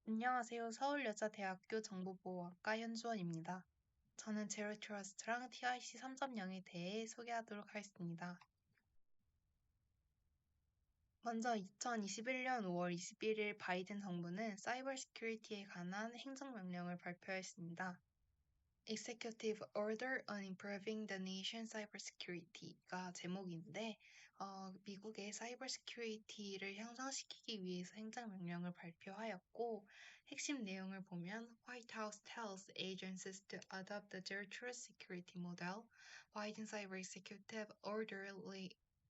안녕하세요. 서울여자대학교 정보보호학과 현주원입니다. 저는 제로 트러스트랑 TIC 3.0에 대해 소개하도록 하겠습니다. 먼저 2021년 5월 21일 바이든 정부는 사이버 시큐리티에 관한 행정명령을 발표했습니다. Executive Order on Improving the Nation's Cybersecurity가 제목인데 미국의 사이버 시큐리티를 향상시키기 위해서 행정명령을 발표하였고 핵심 내용을 보면 White House tells agencies to adopt the Zero Trust Security Model. Biden Cyber Executive Order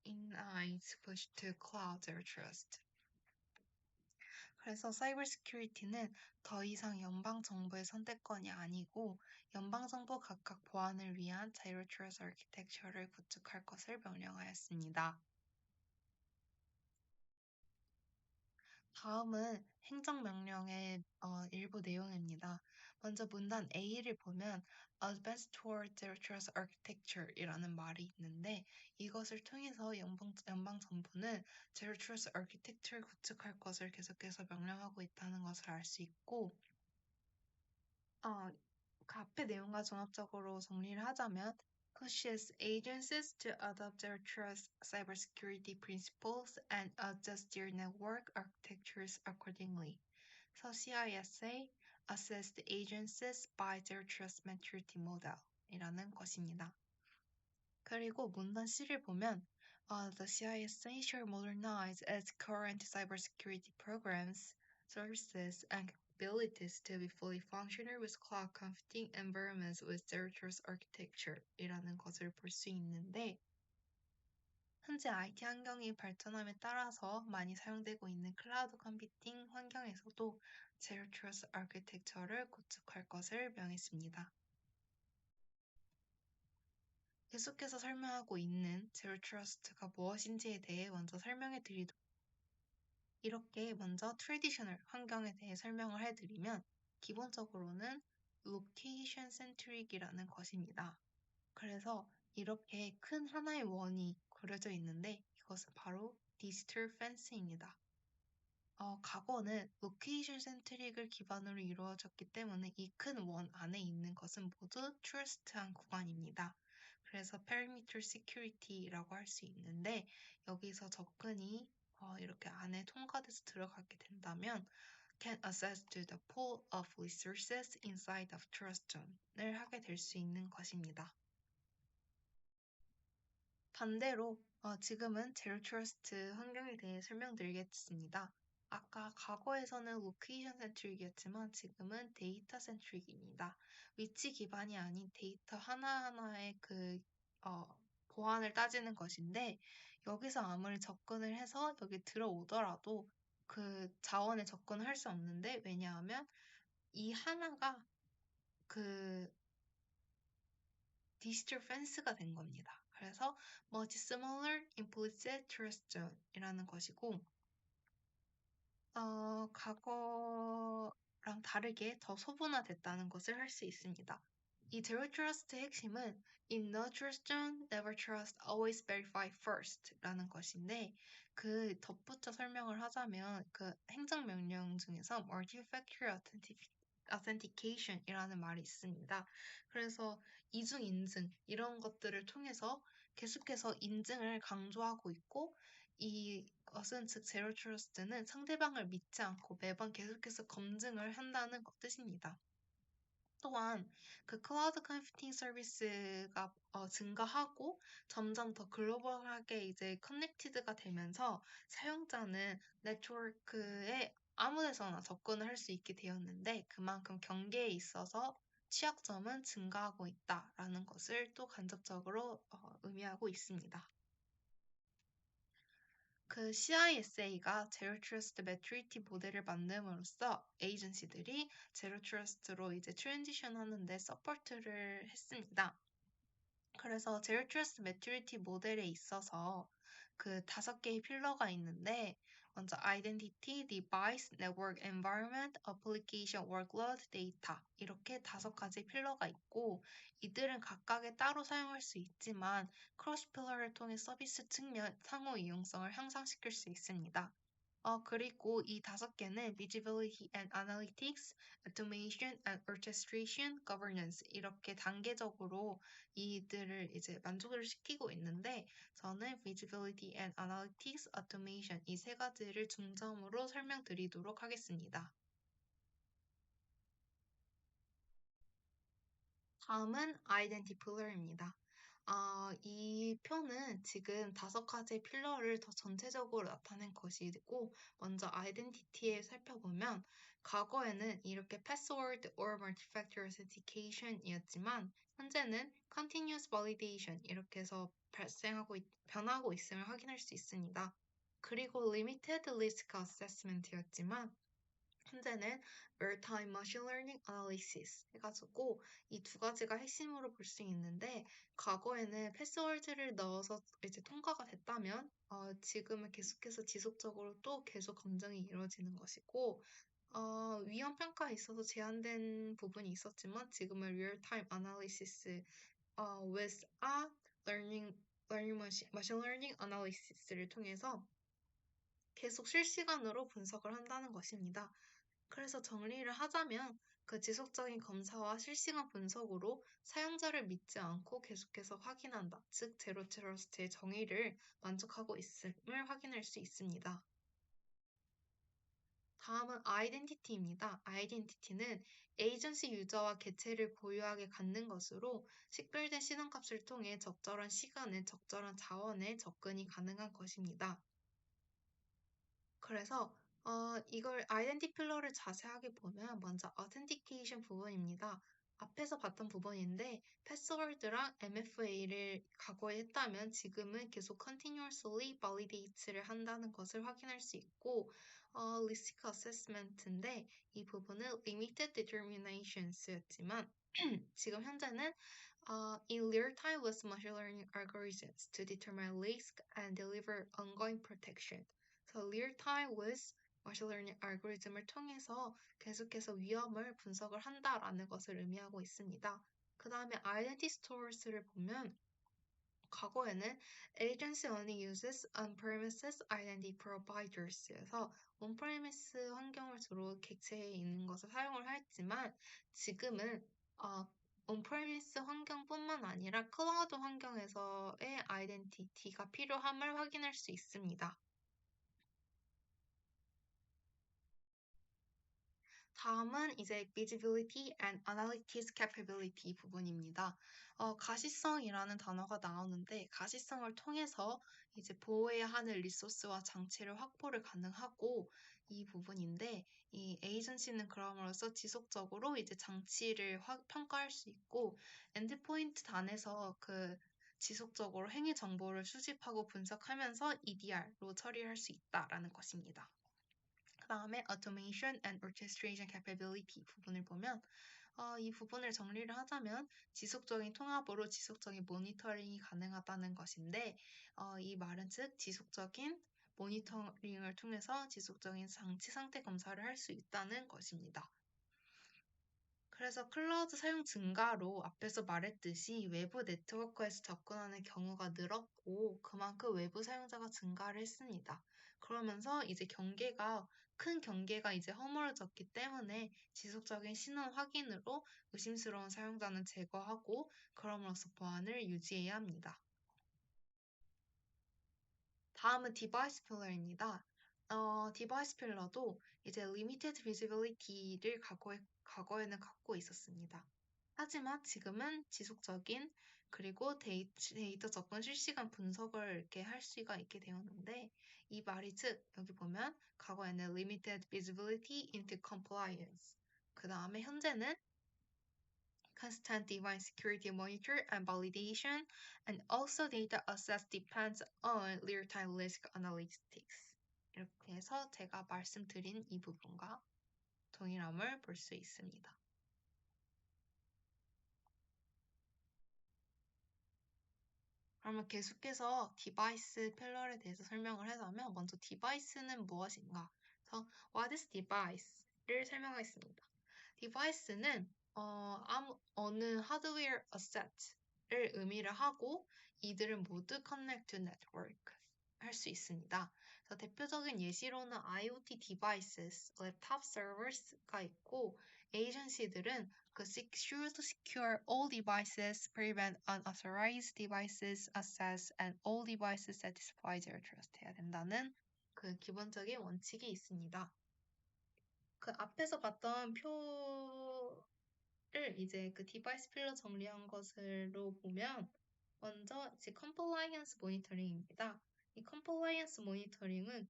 ignites push to cloud Zero Trust. 그래서 사이버 시큐리티는 더 이상 연방 정부의 선택권이 아니고 연방 정부 각각 보안을 위한 제로 트러스트 아키텍처를 구축할 것을 명령하였습니다. 다음은 행정명령의 일부 내용입니다. 먼저 문단 A를 보면 Advance Toward Zero Trust Architecture이라는 말이 있는데 이것을 통해서 연방 정부는 Zero Trust Architecture를 구축할 것을 계속해서 명령하고 있다는 것을 알 수 있고 그 앞의 내용과 종합적으로 정리를 하자면 pushes agencies to adopt their trust cybersecurity principles and adjust their network architectures accordingly. So CISA assess the agencies by their trust maturity model 이라는 것입니다. 그리고 문단 C를 보면 the CISA shall modernize its current cybersecurity programs, services, and capabilities to be fully functional with cloud computing environments with zero trust architecture 이라는 것을 볼 수 있는데 현재 IT 환경이 발전함에 따라서 많이 사용되고 있는 클라우드 컴퓨팅 환경에서도 제로 트러스트 아키텍처를 구축할 것을 명했습니다. 계속해서 설명하고 있는 제로 트러스트가 무엇인지에 대해 먼저 설명해 드리도록 이렇게 먼저 트래디셔널 환경에 대해 설명을 해드리면 기본적으로는 로케이션 센트릭이라는 것입니다. 그래서 이렇게 큰 하나의 원이 그려져 있는데 이것은 바로 디지털 펜스입니다. 과거는 로케이션 센트릭을 기반으로 이루어졌기 때문에 이 큰 원 안에 있는 것은 모두 트러스트한 구간입니다. 그래서 perimeter security라고 할 수 있는데 여기서 접근이 이렇게 안에 통과돼서 들어가게 된다면 can access to the pool of resources inside of trust zone을 하게 될 수 있는 것입니다. 반대로 지금은 제로 트러스트 환경에 대해 설명드리겠습니다. 아까 과거에서는 로케이션 센트릭이었지만 지금은 데이터 센트릭입니다. 위치 기반이 아닌 데이터 하나하나의 보안을 따지는 것인데 여기서 아무리 접근을 해서 여기 들어오더라도 그 자원에 접근을 할 수 없는데 왜냐하면 이 하나가 그 디지털 펜스가 된 겁니다. 그래서 much smaller implicit trust zone이라는 것이고 과거랑 다르게 더 소분화됐다는 것을 할 수 있습니다. 이 Zero Trust의 핵심은 In no trust zone, never trust, always verify first 라는 것인데 그 덧붙여 설명을 하자면 그 행정명령 중에서 Multi-Factor Authentication이라는 말이 있습니다. 그래서 이중 인증 이런 것들을 통해서 계속해서 인증을 강조하고 있고 이것은 즉 제로 트러스트는 상대방을 믿지 않고 매번 계속해서 검증을 한다는 뜻입니다. 또한 그 클라우드 컴퓨팅 서비스가 증가하고 점점 더 글로벌하게 이제 커넥티드가 되면서 사용자는 네트워크에 아무 데서나 접근을 할 수 있게 되었는데 그만큼 경계에 있어서 취약점은 증가하고 있다라는 것을 또 간접적으로 의미하고 있습니다. 그 CISA가 제로 트러스트 매트리티 모델을 만듦으로써 에이전시들이 제로 트러스트로 이제 트랜지션 하는데 서포트를 했습니다. 그래서 제로 트러스트 매트리티 모델에 있어서 그 5개의 필러가 있는데 먼저 Identity, Device, Network Environment, Application Workload, Data 이렇게 5가지 필러가 있고 이들은 각각의 따로 사용할 수 있지만 크로스 필러를 통해 서비스 측면 상호 이용성을 향상시킬 수 있습니다. 그리고 이 5개는 Visibility and Analytics, Automation and Orchestration, Governance 이렇게 단계적으로 이들을 이제 만족을 시키고 있는데 저는 Visibility and Analytics, Automation 이 3가지를 중점으로 설명드리도록 하겠습니다. 다음은 아이덴티 필러입니다. 이 표는 지금 5가지 필러를 더 전체적으로 나타낸 것이고, 먼저 아이덴티티에 살펴보면, 과거에는 이렇게 password or multi-factor authentication이었지만, 현재는 continuous validation 이렇게 해서 변하고 있음을 확인할 수 있습니다. 그리고 limited risk assessment이었지만, 현재는 real-time machine learning analysis 해가지고 이 2가지가 핵심으로 볼 수 있는데 과거에는 패스워드를 넣어서 이제 통과가 됐다면 지금은 계속해서 지속적으로 또 계속 검증이 이루어지는 것이고 위험 평가에 있어서 제한된 부분이 있었지만 지금은 real-time analysis with a machine learning analysis를 통해서 계속 실시간으로 분석을 한다는 것입니다. 그래서 정리를 하자면 그 지속적인 검사와 실시간 분석으로 사용자를 믿지 않고 계속해서 확인한다. 즉, 제로 트러스트의 정의를 만족하고 있음을 확인할 수 있습니다. 다음은 아이덴티티입니다. 아이덴티티는 에이전시 유저와 개체를 고유하게 갖는 것으로 식별된 신원값을 통해 적절한 시간에 적절한 자원에 접근이 가능한 것입니다. 그래서 이걸 아이덴티 필러를 자세하게 보면 먼저 authentication 부분입니다. 앞에서 봤던 부분인데 패스워드랑 MFA를 과거에 했다면 지금은 계속 continuously validate를 한다는 것을 확인할 수 있고 risk assessment인데 이 부분은 limited determinations였지만 지금 현재는 in real time with machine learning algorithms to determine risk and deliver ongoing protection. 그래서 real time with machine learning 알고리즘을 통해서 계속해서 위험을 분석을 한다라는 것을 의미하고 있습니다. 그 다음에 identity stores를 보면 과거에는 agency only uses on-premises identity providers에서 on-premise 환경을 주로 객체에 있는 것을 사용을 했지만 지금은 on-premise 환경뿐만 아니라 클라우드 환경에서의 아이덴티티가 필요함을 확인할 수 있습니다. 다음은 이제 visibility and analytics capability 부분입니다. 가시성이라는 단어가 나오는데 가시성을 통해서 이제 보호해야 하는 리소스와 장치를 확보를 가능하고 이 부분인데 이 에이전시는 그럼으로써 지속적으로 이제 장치를 평가할 수 있고 엔드포인트 단에서 그 지속적으로 행위 정보를 수집하고 분석하면서 EDR로 처리할 수 있다라는 것입니다. 그 다음에 Automation and Orchestration Capability 부분을 보면 이 부분을 정리를 하자면 지속적인 통합으로 지속적인 모니터링이 가능하다는 것인데 이 말은 즉 지속적인 모니터링을 통해서 지속적인 장치 상태 검사를 할 수 있다는 것입니다. 그래서 클라우드 사용 증가로 앞에서 말했듯이 외부 네트워크에서 접근하는 경우가 늘었고 그만큼 외부 사용자가 증가를 했습니다. 그러면서 이제 큰 경계가 이제 허물어졌기 때문에 지속적인 신원 확인으로 의심스러운 사용자는 제거하고 그럼으로써 보안을 유지해야 합니다. 다음은 디바이스 필러입니다. 디바이스 필러도 이제 limited visibility를 과거에는 갖고 있었습니다. 하지만 지금은 지속적인 그리고 데이터 접근 실시간 분석을 이렇게 할 수가 있게 되었는데 이 말이 즉 여기 보면 과거에는 limited visibility into compliance 그 다음에 현재는 constant device security monitor and validation and also data access depends on real-time risk analytics 이렇게 해서 제가 말씀드린 이 부분과 동일함을 볼 수 있습니다. 그러면 계속해서 디바이스 필러에 대해서 설명을 하자면 먼저 디바이스는 무엇인가? 그래서 what is device를 설명하겠습니다. 디바이스는 어느 하드웨어 어셋을 의미를 하고 이들은 모두 connect to network 할 수 있습니다. 그래서 대표적인 예시로는 IoT devices, 랩탑 servers가 있고 에이전시들은 그 should secure all devices, prevent unauthorized devices, access, and all devices satisfy their trust 해야 된다는 그 기본적인 원칙이 있습니다. 그 앞에서 봤던 표를 이제 그 디바이스 필러 정리한 것으로 보면 먼저 이제 compliance 모니터링입니다. 이 compliance 모니터링은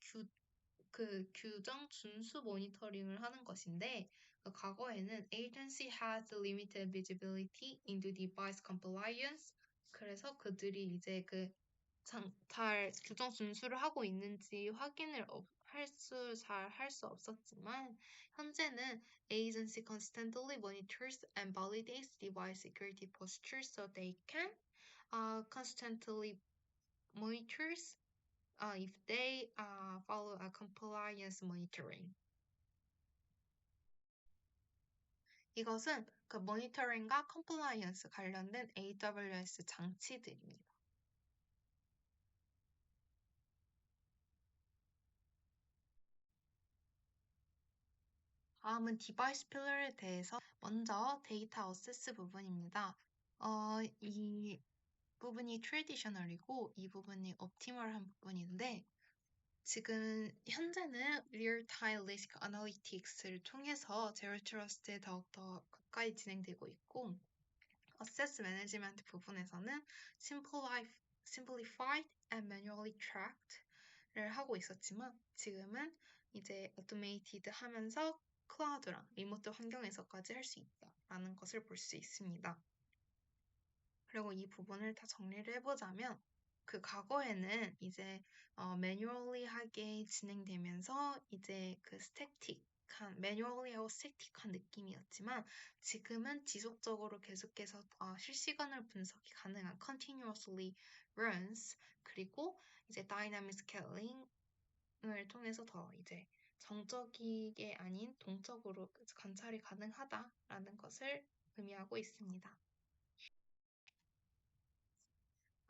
규정 준수 모니터링을 하는 것인데 과거에는 agency has limited visibility into device compliance. 그래서 그들이 이제 잘 규정 준수를 하고 있는지 확인을 잘 할 수 없었지만 현재는 agency constantly monitors and validates device security postures so they can constantly monitors if they follow a compliance monitoring. 이것은 그 모니터링과 컴플라이언스 관련된 AWS 장치들입니다. 다음은 디바이스 필러에 대해서 먼저 데이터 어세스 부분입니다. 이 부분이 트레디셔널이고 이 부분이 옵티멀한 부분인데 지금 현재는 리얼타임 리스크 애널리틱스를 통해서 제로 트러스트에 더욱더 가까이 진행되고 있고 어세스 매니지먼트 부분에서는 simplified and manually tracked를 하고 있었지만 지금은 이제 automated 하면서 클라우드랑 리모트 환경에서까지 할 수 있다라는 것을 볼 수 있습니다. 그리고 이 부분을 다 정리를 해보자면 그 과거에는 이제 매뉴얼리하게 진행되면서 이제 그 스태틱한 매뉴얼리하고 스태틱한 느낌이었지만 지금은 지속적으로 계속해서 실시간으로 분석이 가능한 continuously runs 그리고 이제 dynamic scaling 을 통해서 더 이제 정적이게 아닌 동적으로 관찰이 가능하다라는 것을 의미하고 있습니다.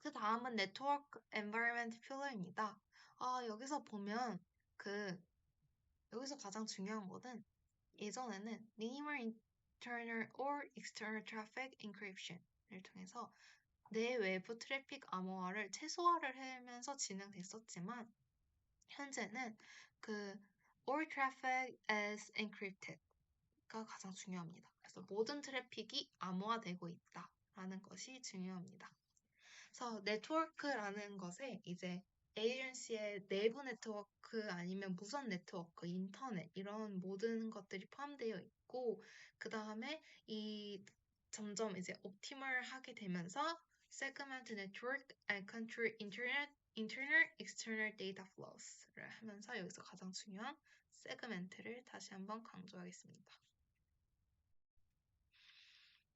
그 다음은 네트워크 environment 필러입니다. 여기서 보면 여기서 가장 중요한 것은 예전에는 minimal internal or external traffic encryption을 통해서 내외부 트래픽 암호화를 최소화를 하면서 진행됐었지만 현재는 all traffic is encrypted가 가장 중요합니다. 그래서 모든 트래픽이 암호화되고 있다라는 것이 중요합니다. 그래서 네트워크라는 것에 이제 에이전시의 내부 네트워크 아니면 무선 네트워크, 인터넷 이런 모든 것들이 포함되어 있고 그 다음에 점점 이제 옵티멀하게 되면서 segment network and country internet, internal, external data flows를 하면서 여기서 가장 중요한 세그멘트를 다시 한번 강조하겠습니다.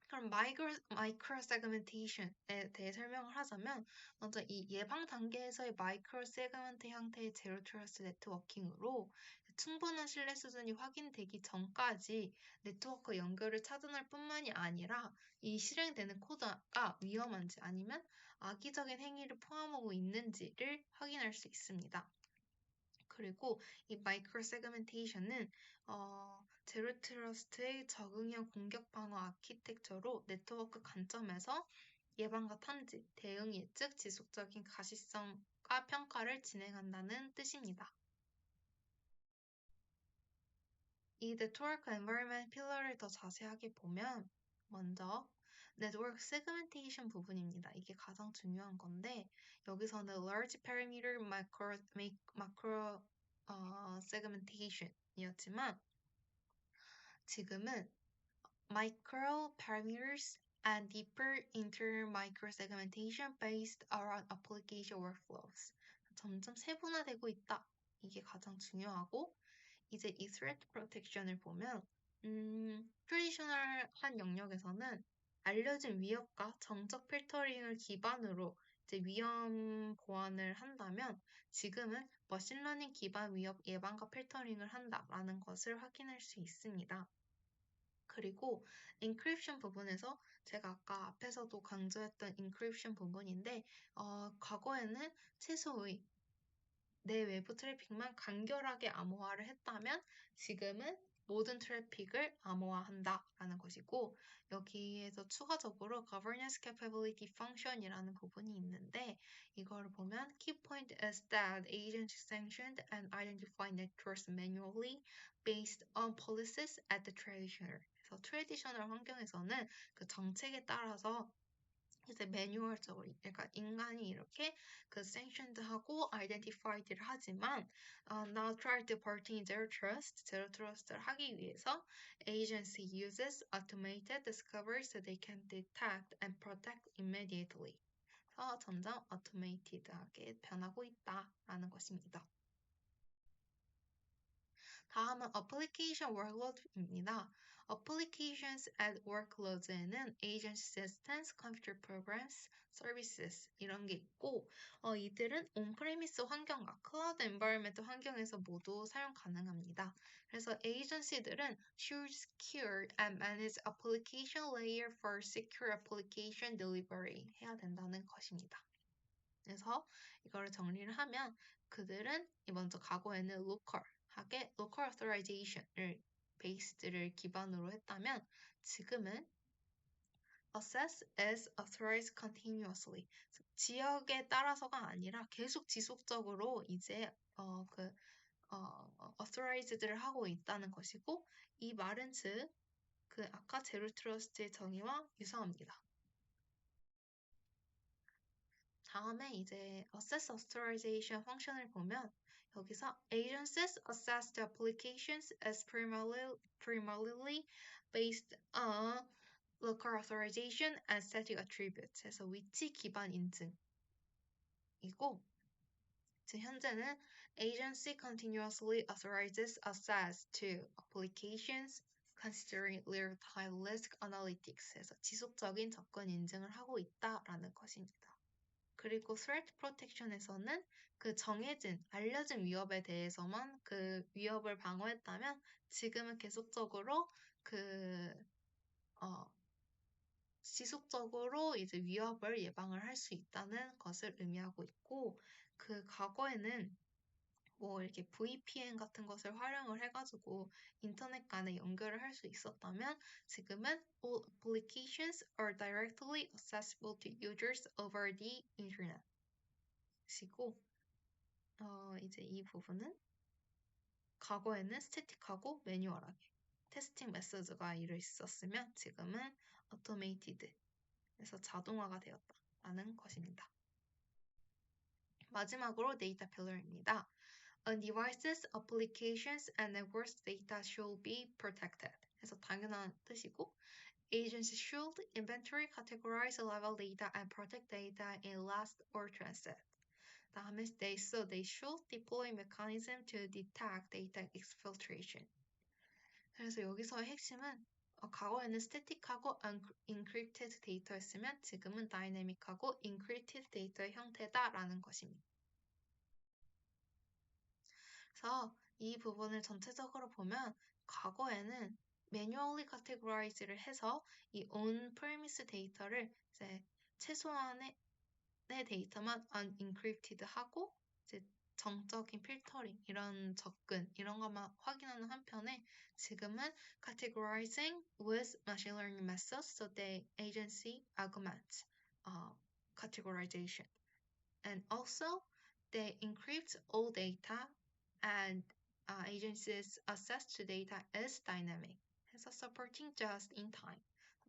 그럼 마이크로 세그멘테이션에 대해 설명을 하자면 먼저 이 예방 단계에서의 마이크로 세그멘트 형태의 제로 트러스트 네트워킹으로 충분한 신뢰 수준이 확인되기 전까지 네트워크 연결을 차단할 뿐만이 아니라 이 실행되는 코드가 위험한지 아니면 악의적인 행위를 포함하고 있는지를 확인할 수 있습니다. 그리고 이 마이크로 세그멘테이션은 제로 트러스트의 적응형 공격 방어 아키텍처로 네트워크 관점에서 예방과 탐지, 대응 예측, 지속적인 가시성과 평가를 진행한다는 뜻입니다. 이 네트워크 environment 필러를 더 자세하게 보면 먼저 네트워크 세그멘테이션 부분입니다. 이게 가장 중요한 건데 여기서는 large parameter macro segmentation이었지만 지금은 micro parameters and deeper internal micro segmentation based around application workflows 점점 세분화되고 있다. 이게 가장 중요하고 이제 이 threat protection을 보면 트레디셔널한 영역에서는 알려진 위협과 정적 필터링을 기반으로 이제 위험 보완을 한다면 지금은 머신러닝 기반 위협 예방과 필터링을 한다라는 것을 확인할 수 있습니다. 그리고 인크립션 부분에서 제가 아까 앞에서도 강조했던 인크립션 부분인데 과거에는 최소의 내 외부 트래픽만 간결하게 암호화를 했다면 지금은 모든 트래픽을 암호화한다라는 것이고 여기에서 추가적으로 governance capability function이라는 부분이 있는데 이거를 보면 key point is that agents sanctioned and identified networks manually based on policies at the traditional. 그래서 트레디셔널 환경에서는 그 정책에 따라서 이제 매뉴얼적으로 그러니까 인간이 이렇게 그 sanctioned하고 identified를 하지만 now third party zero trust, zero trust를 하기 위해서 agency uses automated discovery so they can detect and protect immediately. 그래서 점점 automated하게 변하고 있다라는 것입니다. 다음은 application workload입니다. applications and workloads에는 agent systems, computer programs, services 이런 게 있고 이들은 on-premise 환경과 cloud environment 환경에서 모두 사용 가능합니다. 그래서 agency들은 should secure and manage application layer for secure application delivery 해야 된다는 것입니다. 그래서 이거를 정리를 하면 그들은 먼저 과거에는 local authorization을 베이스를 기반으로 했다면 지금은 access is authorized continuously. 지역에 따라서가 아니라 계속 지속적으로 이제 authorized를 하고 있다는 것이고 이 말은 즉 그 아까 제로 트러스트의 정의와 유사합니다. 다음에 이제 access authorization 펑션을 보면 여기서 agencies assess the applications as primarily based on local authorization and static attributes. 그래서 위치 기반 인증이고 지금 현재는 agency continuously authorizes access to applications considering real-time risk analytics에서 지속적인 접근 인증을 하고 있다라는 것입니다. 그리고 threat protection에서는 그 정해진, 알려진 위협에 대해서만 그 위협을 방어했다면 지금은 계속적으로 지속적으로 이제 위협을 예방을 할 수 있다는 것을 의미하고 있고 그 과거에는 뭐 이렇게 VPN 같은 것을 활용을 해가지고 인터넷 간에 연결을 할 수 있었다면 지금은 all applications are directly accessible to users over the internet. 시고 이제 이 부분은 과거에는 스태틱하고 매뉴얼하게 테스팅 메서드가 이루 있었으면 지금은 automated에서 자동화가 되었다라는 것입니다. 마지막으로 데이터 필러입니다. On devices, applications, and networks data should be protected. 그래서 당연한 뜻이고 Agents should inventory, categorize level data, and protect data in last or transit. 다음에 they should deploy mechanism to detect data exfiltration. 그래서 여기서의 핵심은 과거에는 스태틱하고 encrypted 데이터였으면 지금은 다이내믹하고 encrypted 데이터의 형태다라는 것입니다. 그래서 이 부분을 전체적으로 보면 과거에는 manually categorize를 해서 이 on-premise 데이터를 이제 최소한의 데이터만 unencrypted 하고 이제 정적인 필터링, 이런 접근, 이런 것만 확인하는 한편에 지금은 categorizing with machine learning methods so the agency augments categorization. And also, they encrypt all data and agencies access to data is dynamic. 해서 supporting just in time.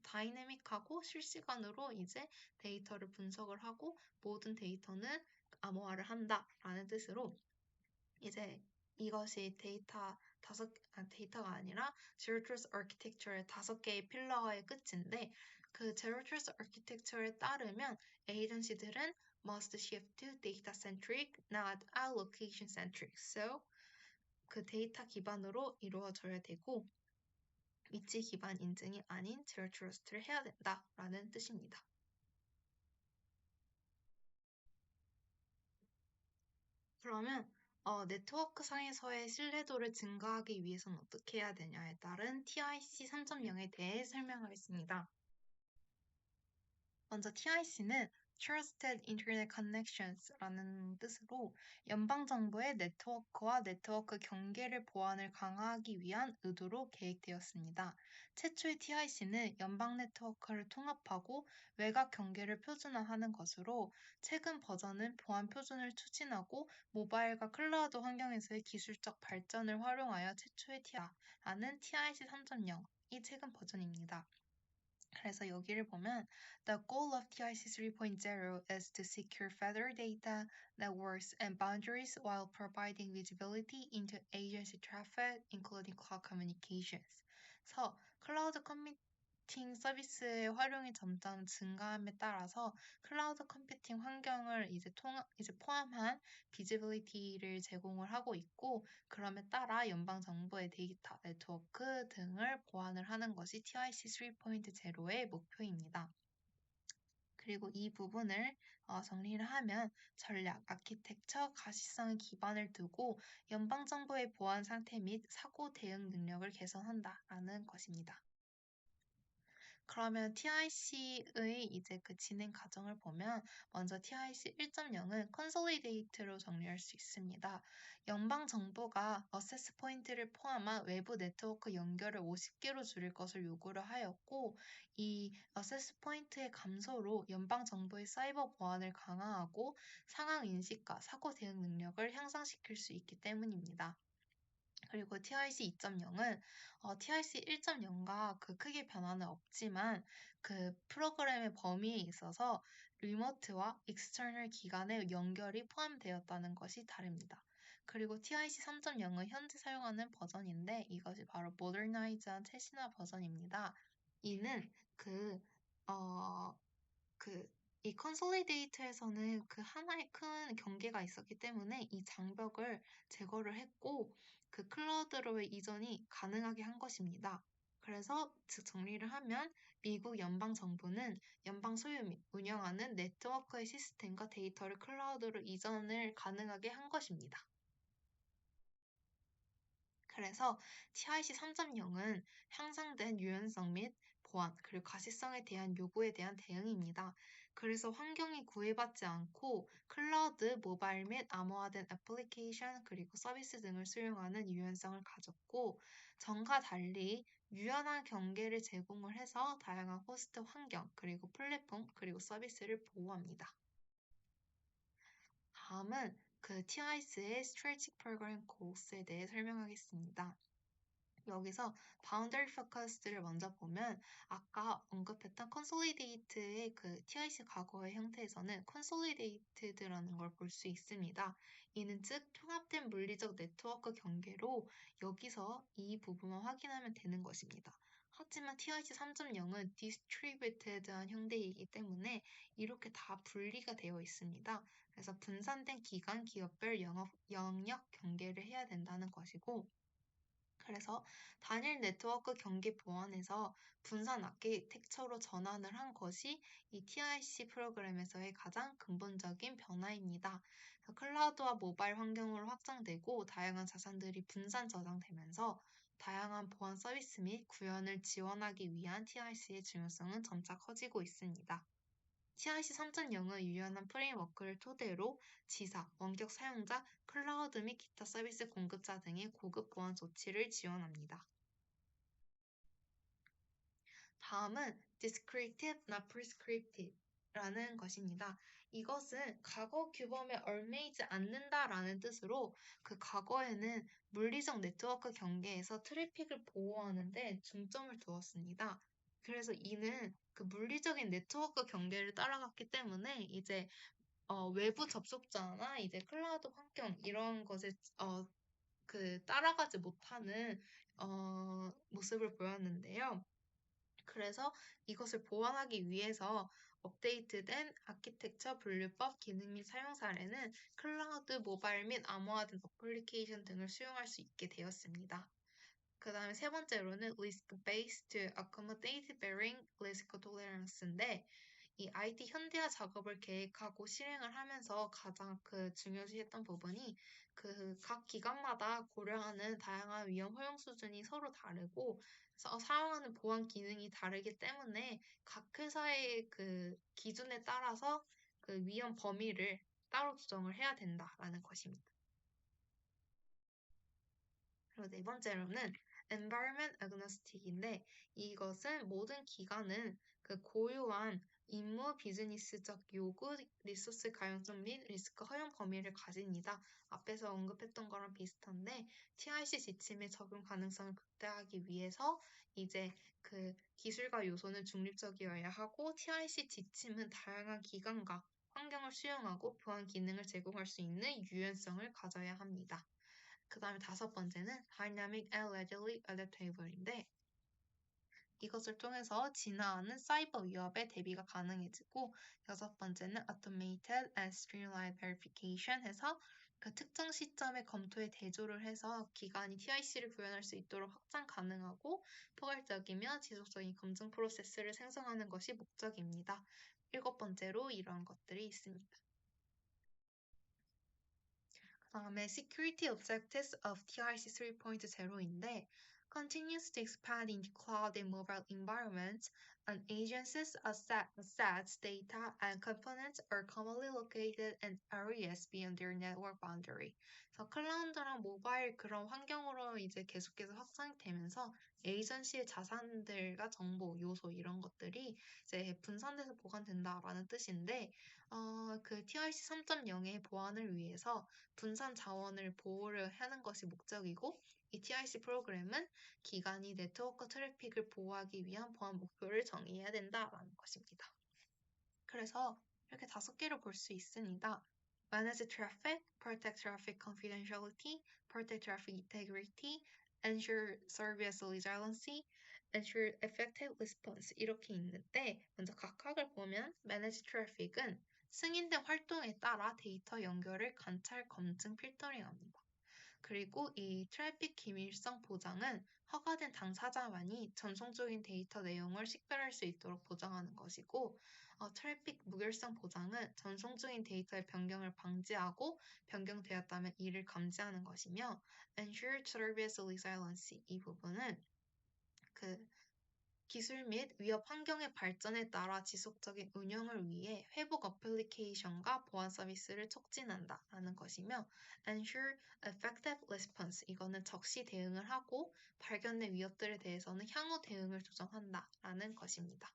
다이내믹하고 실시간으로 이제 데이터를 분석을 하고 모든 데이터는 암호화를 한다라는 뜻으로 이제 이것이 데이터가 아니라 Zero Trust Architecture의 5개의 필러의 끝인데 그 Zero Trust Architecture에 따르면 에이전시들은 must shift to data-centric, not allocation-centric. So 그 데이터 기반으로 이루어져야 되고 위치 기반 인증이 아닌 Zero Trust를 해야 된다라는 뜻입니다. 그러면 네트워크 상에서의 신뢰도를 증가하기 위해서는 어떻게 해야 되냐에 따른 TIC 3.0에 대해 설명하겠습니다. 먼저 TIC는 Trusted Internet Connections라는 뜻으로 연방정부의 네트워크와 네트워크 경계를 보안을 강화하기 위한 의도로 계획되었습니다. 최초의 TIC는 연방 네트워크를 통합하고 외곽 경계를 표준화하는 것으로 최근 버전은 보안 표준을 추진하고 모바일과 클라우드 환경에서의 기술적 발전을 활용하여 최초의 TIC라는 TIC 3.0이 최근 버전입니다. 그래서 여기를 보면 The goal of TIC 3.0 is to secure federal data, networks, and boundaries while providing visibility into agency traffic, including cloud communications. 그래서 클라우드 컴퓨팅 서비스의 활용이 점점 증가함에 따라서 클라우드 컴퓨팅 환경을 이제 포함한 비지빌리티를 제공을 하고 있고 그럼에 따라 연방 정부의 데이터, 네트워크 등을 보완을 하는 것이 TIC 3.0의 목표입니다. 그리고 이 부분을 정리를 하면 전략, 아키텍처, 가시성의 기반을 두고 연방 정부의 보안 상태 및 사고 대응 능력을 개선한다라는 것입니다. 그러면 TIC의 이제 그 진행 과정을 보면 먼저 TIC 1.0은 consolidate로 정리할 수 있습니다. 연방 정부가 어세스 포인트를 포함한 외부 네트워크 연결을 50개로 줄일 것을 요구를 하였고 이 어세스 포인트의 감소로 연방 정부의 사이버 보안을 강화하고 상황 인식과 사고 대응 능력을 향상시킬 수 있기 때문입니다. 그리고 TIC 2.0은 TIC 1.0과 그 크게 변화는 없지만 그 프로그램의 범위에 있어서 리모트와 익스터널 기관의 연결이 포함되었다는 것이 다릅니다. 그리고 TIC 3.0은 현재 사용하는 버전인데 이것이 바로 모더나이즈한 최신화 버전입니다. 이는 이 컨솔리데이트에서는 그 하나의 큰 경계가 있었기 때문에 이 장벽을 제거를 했고 그 클라우드로의 이전이 가능하게 한 것입니다. 그래서 즉 정리를 하면 미국 연방 정부는 연방 소유 및 운영하는 네트워크의 시스템과 데이터를 클라우드로 이전을 가능하게 한 것입니다. 그래서 TIC 3.0은 향상된 유연성 및 보안, 그리고 가시성에 대한 요구에 대한 대응입니다. 그래서 환경이 구애받지 않고 클라우드, 모바일 및 암호화된 애플리케이션, 그리고 서비스 등을 수용하는 유연성을 가졌고, 전과 달리 유연한 경계를 제공을 해서 다양한 호스트 환경, 그리고 플랫폼, 그리고 서비스를 보호합니다. 다음은 그 TIS의 Strategic Program Goals에 대해 설명하겠습니다. 여기서 바운더리 포커스를 먼저 보면 아까 언급했던 consolidate의 그 TIC 과거의 형태에서는 consolidated라는 걸 볼 수 있습니다. 이는 즉 통합된 물리적 네트워크 경계로 여기서 이 부분만 확인하면 되는 것입니다. 하지만 TIC 3.0은 distributed한 형태이기 때문에 이렇게 다 분리가 되어 있습니다. 그래서 분산된 기관, 기업별 영역 경계를 해야 된다는 것이고 그래서 단일 네트워크 경계 보안에서 분산 아키텍처로 전환을 한 것이 이 TIC 프로그램에서의 가장 근본적인 변화입니다. 클라우드와 모바일 환경으로 확장되고 다양한 자산들이 분산 저장되면서 다양한 보안 서비스 및 구현을 지원하기 위한 TIC의 중요성은 점차 커지고 있습니다. TIC 3.0은 유연한 프레임워크를 토대로 지사, 원격 사용자, 클라우드 및 기타 서비스 공급자 등의 고급 보안 조치를 지원합니다. 다음은 descriptive, not prescriptive 라는 것입니다. 이것은 과거 규범에 얽매이지 않는다라는 뜻으로 그 과거에는 물리적 네트워크 경계에서 트래픽을 보호하는데 중점을 두었습니다. 그래서 이는 그 물리적인 네트워크 경계를 따라갔기 때문에 이제 외부 접속자나 이제 클라우드 환경 이런 것에 따라가지 못하는 모습을 보였는데요. 그래서 이것을 보완하기 위해서 업데이트된 아키텍처 분류법 기능 및 사용 사례는 클라우드, 모바일 및 암호화된 어플리케이션 등을 수용할 수 있게 되었습니다. 그 다음에 세 번째로는 Risk-Based Accommodated Varying Risk Tolerance인데 이 IT 현대화 작업을 계획하고 실행을 하면서 가장 그 중요시했던 부분이 그 각 기관마다 고려하는 다양한 위험 허용 수준이 서로 다르고 사용하는 보안 기능이 다르기 때문에 각 회사의 그 기준에 따라서 그 위험 범위를 따로 조정을 해야 된다라는 것입니다. 그리고 네 번째로는 environment agnostic인데 이것은 모든 기관은 그 고유한 임무 비즈니스적 요구, 리소스 가용성 및 리스크 허용 범위를 가집니다. 앞에서 언급했던 거랑 비슷한데 TIC 지침의 적용 가능성을 극대화하기 위해서 이제 그 기술과 요소는 중립적이어야 하고 TIC 지침은 다양한 기관과 환경을 수용하고 보안 기능을 제공할 수 있는 유연성을 가져야 합니다. 그 다음에 다섯 번째는 Dynamic and Readily Adaptable인데 이것을 통해서 진화하는 사이버 위협에 대비가 가능해지고 여섯 번째는 Automated and Streamlined Verification 해서 그 특정 시점에 검토에 대조를 해서 기관이 TIC를 구현할 수 있도록 확장 가능하고 포괄적이며 지속적인 검증 프로세스를 생성하는 것이 목적입니다. 일곱 번째로 이러한 것들이 있습니다. 그 다음에 Security Objectives of TIC 3.0인데 continues to expand into cloud and mobile environments, and agencies assets, data, and components are commonly located in areas beyond their network boundary. 그래서 클라우드랑 모바일 그런 환경으로 이제 계속해서 확장이 되면서 에이전시의 자산들과 정보, 요소 이런 것들이 이제 분산돼서 보관된다라는 뜻인데 그 TIC 3.0의 보안을 위해서 분산 자원을 보호를 하는 것이 목적이고 이 TIC 프로그램은 기관이 네트워크 트래픽을 보호하기 위한 보안 목표를 정의해야 된다라는 것입니다. 그래서 이렇게 다섯 개를 볼 수 있습니다. Manage traffic, protect traffic confidentiality, protect traffic integrity, ensure service resiliency, ensure effective response 이렇게 있는데 먼저 각각을 보면 manage traffic은 승인된 활동에 따라 데이터 연결을 관찰, 검증, 필터링합니다. 그리고 이 트래픽 기밀성 보장은 허가된 당사자만이 전송적인 데이터 내용을 식별할 수 있도록 보장하는 것이고, 트래픽 무결성 보장은 전송 중인 데이터의 변경을 방지하고 변경되었다면 이를 감지하는 것이며, ensure service resiliency 이 부분은 그 기술 및 위협 환경의 발전에 따라 지속적인 운영을 위해 회복 어플리케이션과 보안 서비스를 촉진한다라는 것이며 ensure effective response 이거는 적시 대응을 하고 발견된 위협들에 대해서는 향후 대응을 조정한다라는 것입니다.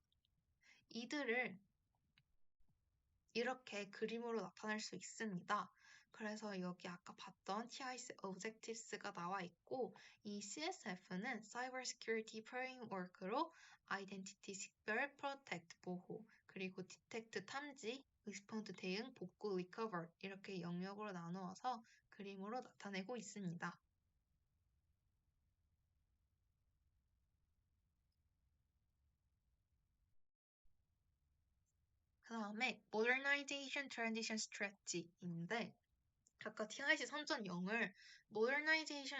이들을 이렇게 그림으로 나타낼 수 있습니다. 그래서 여기 아까 봤던 TIC Objectives가 나와 있고 이 CSF는 Cyber Security Framework로 Identity 식별, Protect 보호, 그리고 Detect 탐지, Respond 대응, 복구 Recover 이렇게 영역으로 나누어서 그림으로 나타내고 있습니다. 그 다음에 Modernization Transition Strategy인데 아까 TIC 3.0을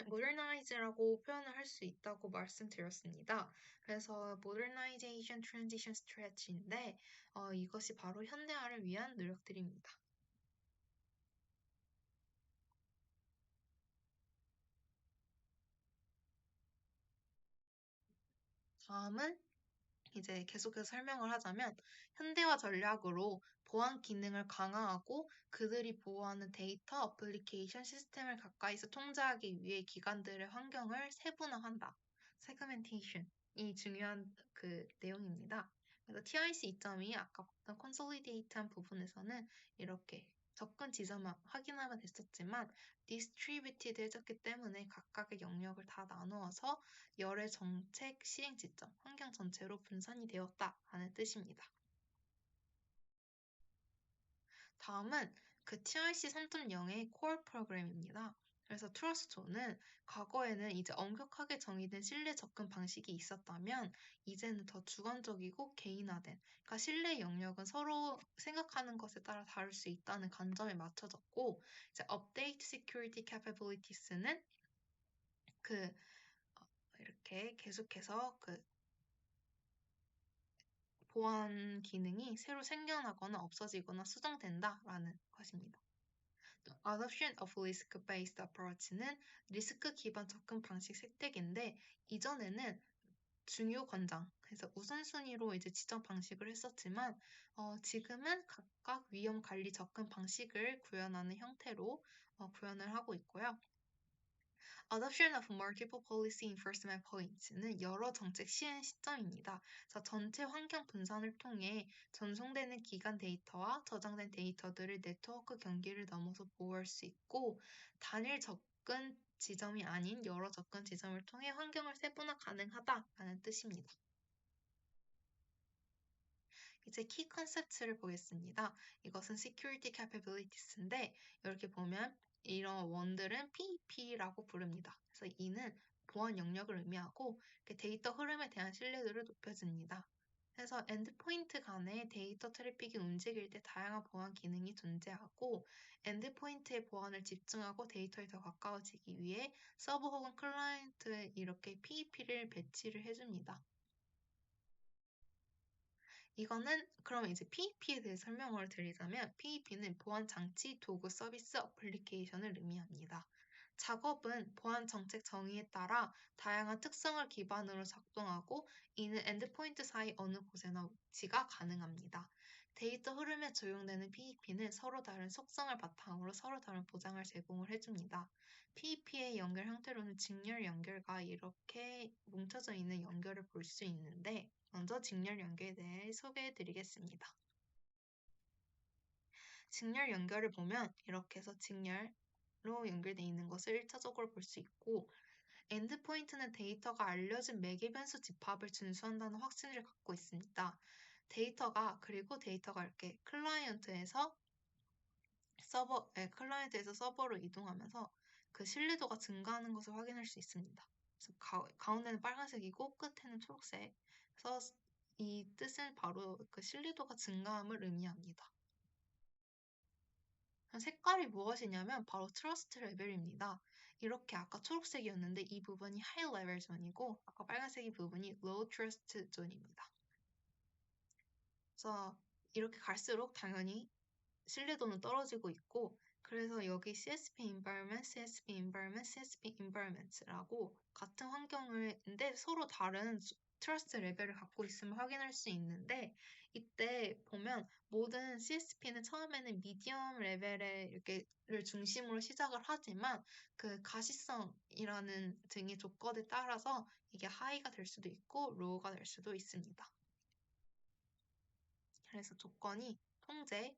modernize라고 표현을 할 수 있다고 말씀드렸습니다. 그래서 modernization transition strategy인데 이것이 바로 현대화를 위한 노력들입니다. 다음은 이제 계속해서 설명을 하자면 현대화 전략으로 보안 기능을 강화하고 그들이 보호하는 데이터 어플리케이션 시스템을 가까이서 통제하기 위해 기관들의 환경을 세분화한다. 세그멘테이션이 중요한 그 내용입니다. 그래서 TIC 2.2 아까 봤던 콘솔리데이트한 부분에서는 이렇게 접근 지점을 확인하면 됐었지만 디스트리뷰티드 해졌기 때문에 각각의 영역을 다 나누어서 열의 정책 시행 지점, 환경 전체로 분산이 되었다라는 뜻입니다. 다음은 그 TRC 3.0의 코어 프로그램입니다. 그래서 트러스트존은 과거에는 이제 엄격하게 정의된 신뢰 접근 방식이 있었다면 이제는 더 주관적이고 개인화된, 그러니까 신뢰 영역은 서로 생각하는 것에 따라 다를 수 있다는 관점에 맞춰졌고 이제 update security capabilities는 그 이렇게 계속해서 그 보안 기능이 새로 생겨나거나 없어지거나 수정된다라는 것입니다. Adoption of Risk-Based Approach는 리스크 기반 접근 방식 색택인데 이전에는 중요 권장, 그래서 우선순위로 이제 지정 방식을 했었지만 지금은 각각 위험 관리 접근 방식을 구현하는 형태로 구현을 하고 있고요. Adoption of Multiple Policy Enforcement Points는 여러 정책 시행 시점입니다. 그래서 전체 환경 분산을 통해 전송되는 기간 데이터와 저장된 데이터들을 네트워크 경계를 넘어서 보호할 수 있고 단일 접근 지점이 아닌 여러 접근 지점을 통해 환경을 세분화 가능하다라는 뜻입니다. 이제 키 컨셉트를 보겠습니다. 이것은 Security Capabilities인데 이렇게 보면 이런 원들은 PEP라고 부릅니다. 그래서 이는 보안 영역을 의미하고 데이터 흐름에 대한 신뢰도를 높여줍니다. 그래서 엔드포인트 간의 데이터 트래픽이 움직일 때 다양한 보안 기능이 존재하고 엔드포인트의 보안을 집중하고 데이터에 더 가까워지기 위해 서버 혹은 클라이언트에 이렇게 PEP를 배치를 해줍니다. 이거는 그러면 이제 PEP에 대해 설명을 드리자면 PEP는 보안 장치, 도구, 서비스, 어플리케이션을 의미합니다. 작업은 보안 정책 정의에 따라 다양한 특성을 기반으로 작동하고 이는 엔드포인트 사이 어느 곳에나 위치가 가능합니다. 데이터 흐름에 적용되는 PEP는 서로 다른 속성을 바탕으로 서로 다른 보장을 제공을 해줍니다. PEP의 연결 형태로는 직렬 연결과 이렇게 뭉쳐져 있는 연결을 볼 수 있는데 먼저 직렬 연결에 대해 소개해 드리겠습니다. 직렬 연결을 보면 이렇게 해서 직렬로 연결되어 있는 것을 1차적으로 볼 수 있고 엔드포인트는 데이터가 알려진 매개 변수 집합을 준수한다는 확신을 갖고 있습니다. 그리고 데이터가 이렇게 클라이언트에서 서버로 이동하면서 그 신뢰도가 증가하는 것을 확인할 수 있습니다. 그래서 가운데는 빨간색이고 끝에는 초록색. 그래서 이 뜻은 바로 그 신뢰도가 증가함을 의미합니다. 색깔이 무엇이냐면 바로 트러스트 레벨입니다. 이렇게 아까 초록색이었는데 이 부분이 하이 레벨 존이고 아까 빨간색이 부분이 로우 트러스트 존입니다. 그래서 이렇게 갈수록 당연히 신뢰도는 떨어지고 있고 그래서 여기 CSP environment, CSP environment, CSP environment라고 같은 환경인데 서로 다른 트러스트 레벨을 갖고 있음을 확인할 수 있는데 이때 보면 모든 CSP는 처음에는 미디엄 레벨의 이렇게를 중심으로 시작을 하지만 그 가시성이라는 등의 조건에 따라서 이게 하이가 될 수도 있고 로우가 될 수도 있습니다. 그래서 조건이 통제,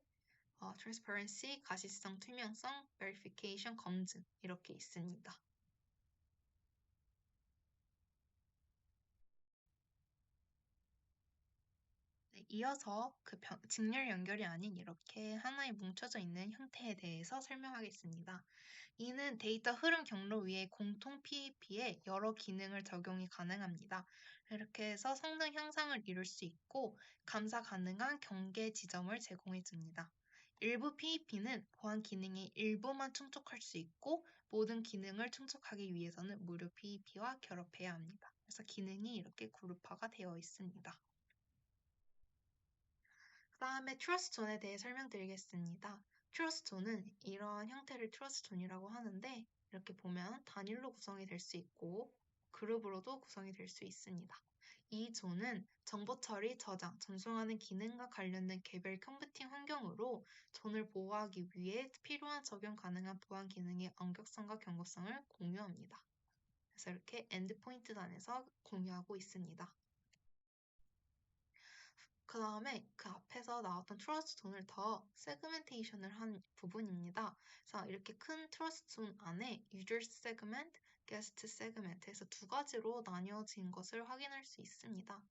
transparency, 가시성, 투명성, verification, 검증 이렇게 있습니다. 네, 이어서 직렬 연결이 아닌 이렇게 하나에 뭉쳐져 있는 형태에 대해서 설명하겠습니다. 이는 데이터 흐름 경로 위에 공통 PEP에 여러 기능을 적용이 가능합니다. 이렇게 해서 성능 향상을 이룰 수 있고 감사 가능한 경계 지점을 제공해 줍니다. 일부 PEP는 보안 기능의 일부만 충족할 수 있고 모든 기능을 충족하기 위해서는 무료 PEP와 결합해야 합니다. 그래서 기능이 이렇게 그룹화가 되어 있습니다. 그 다음에 트러스트 존에 대해 설명드리겠습니다. 트러스트 존은 이런 형태를 트러스트 존이라고 하는데 이렇게 보면 단일로 구성이 될 수 있고 그룹으로도 구성이 될 수 있습니다. 이 존은 정보 처리, 저장, 전송하는 기능과 관련된 개별 컴퓨팅 환경으로 존을 보호하기 위해 필요한 적용 가능한 보안 기능의 엄격성과 경고성을 공유합니다. 그래서 이렇게 엔드포인트 단에서 공유하고 있습니다. 그 다음에 그 앞에서 나왔던 트러스트 존을 더 세그멘테이션을 한 부분입니다. 그래서 이렇게 큰 트러스트 존 안에 유저 세그멘트, 게스트 세그멘트에서 두 가지로 나뉘어진 것을 확인할 수 있습니다.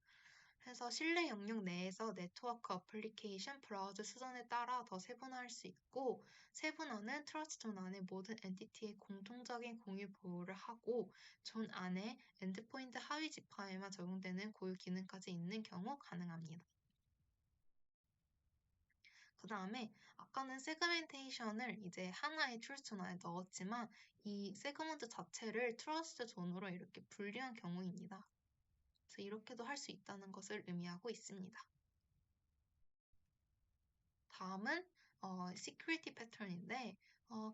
그래서 실내 영역 내에서 네트워크, 어플리케이션, 브라우저 수준에 따라 더 세분화할 수 있고 세분화는 트러스트 존 안의 모든 엔티티의 공통적인 공유 보호를 하고 존 안에 엔드포인트 하위 지파에만 적용되는 고유 기능까지 있는 경우 가능합니다. 그 다음에 아까는 세그멘테이션을 이제 하나의 트러스트 존 안에 넣었지만 이 세그먼트 자체를 트러스트 존으로 이렇게 분리한 경우입니다. 그래서 이렇게도 할 수 있다는 것을 의미하고 있습니다. 다음은 security 패턴인데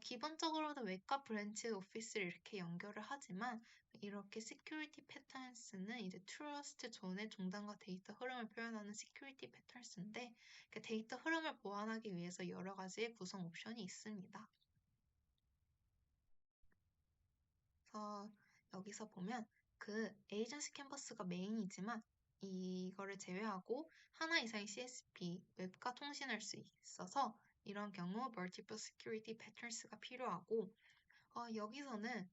기본적으로는 외과 브랜치 오피스를 이렇게 연결을 하지만 이렇게 시큐리티 패턴스는 이제 트러스트 존의 종단과 데이터 흐름을 표현하는 시큐리티 패턴스인데 그 데이터 흐름을 보완하기 위해서 여러 가지의 구성 옵션이 있습니다. 그래서 여기서 보면 그 에이전시 캔버스가 메인이지만 이거를 제외하고 하나 이상의 CSP, 웹과 통신할 수 있어서 이런 경우 Multiple Security Patterns가 필요하고 여기서는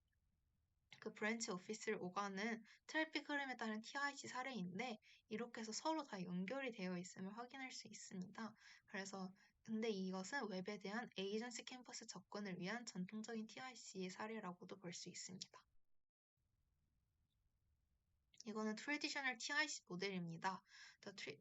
그 브랜치 오피스를 오가는 트래픽 흐름에 따른 TIC 사례인데 이렇게 해서 서로 다 연결이 되어 있음을 확인할 수 있습니다. 그래서 근데 이것은 웹에 대한 에이전시 캠퍼스 접근을 위한 전통적인 TIC의 사례라고도 볼 수 있습니다. 이거는 트레디셔널 TIC 모델입니다.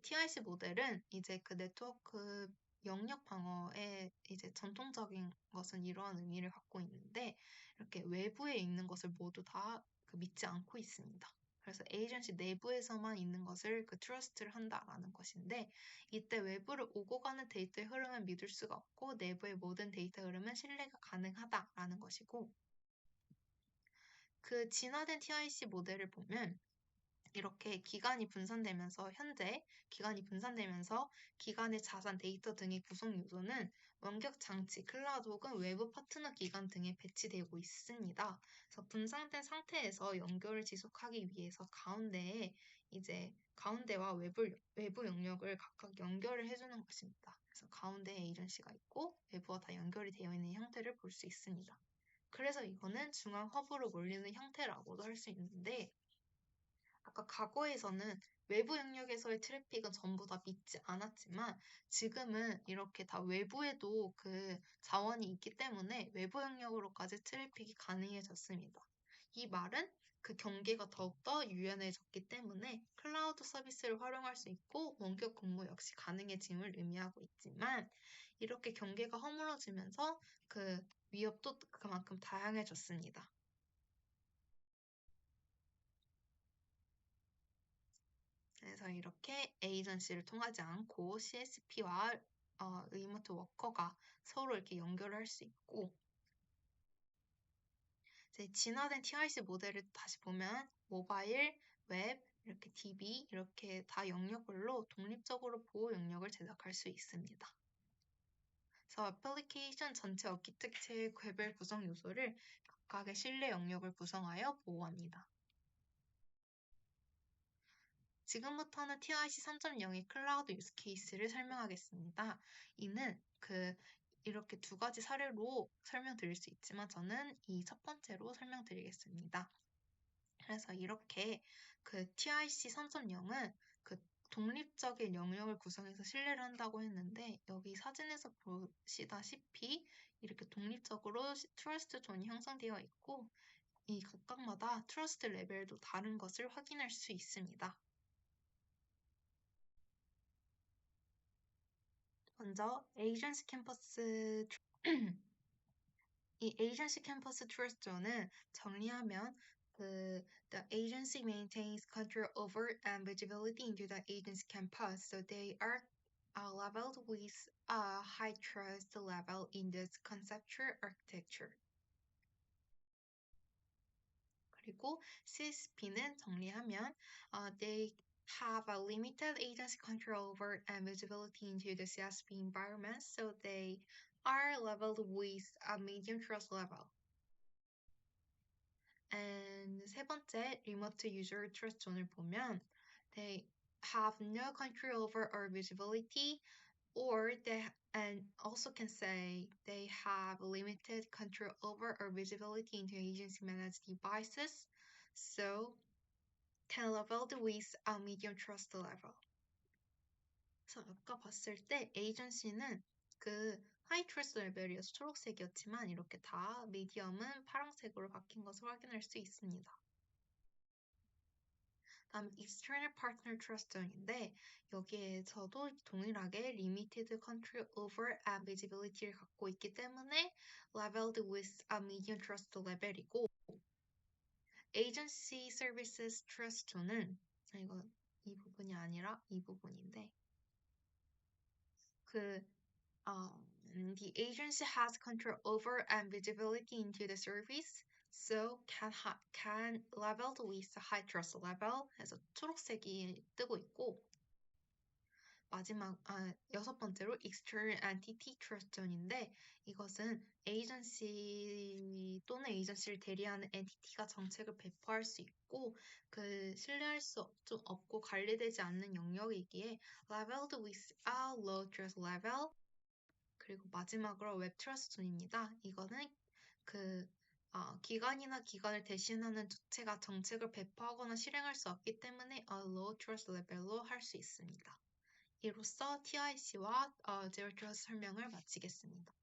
TIC 모델은 이제 그 네트워크 영역 방어의 이제 전통적인 것은 이러한 의미를 갖고 있는데 이렇게 외부에 있는 것을 모두 다 믿지 않고 있습니다. 그래서 에이전시 내부에서만 있는 것을 트러스트를 한다라는 것인데 이때 외부를 오고 가는 데이터의 흐름은 믿을 수가 없고 내부의 모든 데이터 흐름은 신뢰가 가능하다라는 것이고 그 진화된 TIC 모델을 보면 이렇게 기간이 분산되면서 기관의 자산, 데이터 등의 구성 요소는 원격 장치, 클라우드 혹은 외부 파트너 기관 등에 배치되고 있습니다. 그래서 분산된 상태에서 연결을 지속하기 위해서 가운데와 외부 영역을 각각 연결을 해주는 것입니다. 그래서 가운데에 에이전시가 있고 외부와 다 연결이 되어 있는 형태를 볼 수 있습니다. 그래서 이거는 중앙 허브로 몰리는 형태라고도 할 수 있는데 아까 과거에서는 외부 영역에서의 트래픽은 전부 다 믿지 않았지만 지금은 이렇게 다 외부에도 그 자원이 있기 때문에 외부 영역으로까지 트래픽이 가능해졌습니다. 이 말은 그 경계가 더욱더 유연해졌기 때문에 클라우드 서비스를 활용할 수 있고 원격 근무 역시 가능해짐을 의미하고 있지만 이렇게 경계가 허물어지면서 그 위협도 그만큼 다양해졌습니다. 그래서 이렇게 에이전시를 통하지 않고 CSP와 리모트 워커가 서로 이렇게 연결을 할 수 있고 이제 진화된 TIC 모델을 다시 보면 모바일, 웹, 이렇게 DB 이렇게 다 영역별로 독립적으로 보호 영역을 제작할 수 있습니다. 그래서 애플리케이션 전체 아키텍처의 개별 구성 요소를 각각의 신뢰 영역을 구성하여 보호합니다. 지금부터는 TIC 3.0의 클라우드 유스 케이스를 설명하겠습니다. 이는 이렇게 두 가지 사례로 설명드릴 수 있지만 저는 이 첫 번째로 설명드리겠습니다. 그래서 이렇게 TIC 3.0은 독립적인 영역을 구성해서 신뢰를 한다고 했는데 여기 사진에서 보시다시피 이렇게 독립적으로 트러스트 존이 형성되어 있고 이 각각마다 트러스트 레벨도 다른 것을 확인할 수 있습니다. 먼저 에이전시 캠퍼스 이 에이전시 캠퍼스 트러스트 존은 정리하면 the agency maintains control over and visibility into the agency campus, so they are leveled with a high trust level in the conceptual architecture. 그리고 CSP는 정리하면 they have a limited agency control over and visibility into the CSP environment, so they are leveled with a medium trust level. And 세 번째, remote user trust zone을 보면 they have no control over or visibility, or and also can say they have limited control over or visibility into agency managed devices, so can leveled with a medium trust level. 그래서 아까 봤을 때 에이전시는 하이 트러스트 레벨이어서 초록색이었지만 이렇게 다 미디엄은 파란색으로 바뀐 것을 확인할 수 있습니다. 다음 external partner trust zone인데 여기에서도 동일하게 limited control over and visibility를 갖고 있기 때문에 leveled with a medium trust level이고 agency services trust zone은 이 부분이 아니라 이 부분인데 The agency has control over and visibility into the service, so can leveled with high trust level 해서 초록색이 뜨고 있고 여섯 번째로 external entity trust zone인데 이것은 에이전시 또는 에이전시를 대리하는 엔티티가 정책을 배포할 수 있고 그 신뢰할 수 좀 없고 관리되지 않는 영역이기에 leveled with a low trust level 그리고 마지막으로 웹 트러스트 존입니다. 이거는 기관이나 기관을 대신하는 주체가 정책을 배포하거나 실행할 수 없기 때문에 a low trust level로 할 수 있습니다. 이로써 TIC와 제로 트러스트 설명을 마치겠습니다.